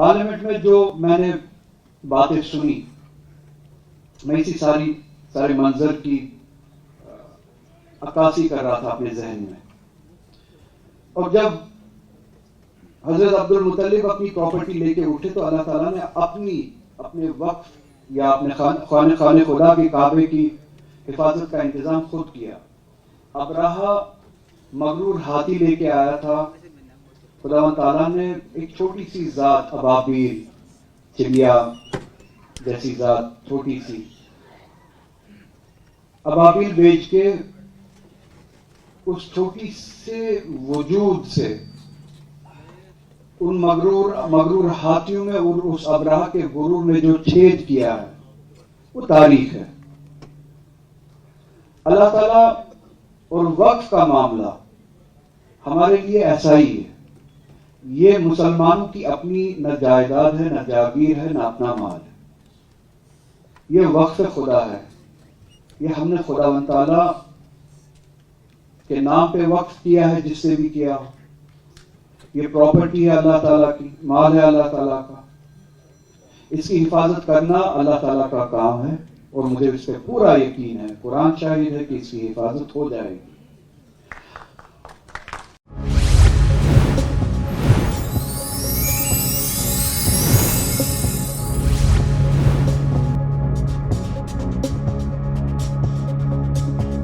Parliament میں جو میں نے باتیں سنی، میں اسی سارے منظر کی عکاسی کر رہا تھا اپنے ذہن میں. اور جب حضرت عبد المطلب اپنی پراپرٹی لے کے اٹھے تو اللہ تعالیٰ نے اپنے وقف یا اپنے خانہ خدا کے کعبے کی حفاظت کا انتظام خود کیا. ابرہہ مغرور ہاتھی لے کے آیا تھا، خداوند تعالیٰ نے ایک چھوٹی سی ذات، ابابیل، چڑیا جیسی ذات، چھوٹی سی ابابیل بیچ کے اس چھوٹی سے وجود سے ان مغرور ہاتھیوں میں اور اس ابرہہ کے غرور میں جو چھید کیا ہے وہ تاریخ ہے. اللہ تعالیٰ اور وقف کا معاملہ ہمارے لیے ایسا ہی ہے. یہ مسلمانوں کی اپنی نہ جائیداد ہے، نہ جاگیر ہے، نہ اپنا مال ہے. یہ وقف خدا ہے. یہ ہم نے خداوند تعالیٰ کے نام پہ وقف کیا ہے، جس سے بھی کیا ہو. یہ پراپرٹی ہے اللہ تعالیٰ کی، مال ہے اللہ تعالیٰ کا. اس کی حفاظت کرنا اللہ تعالیٰ کا کام ہے، اور مجھے اس پہ پورا یقین ہے، قرآن شاہد ہے کہ اس کی حفاظت ہو جائے گی.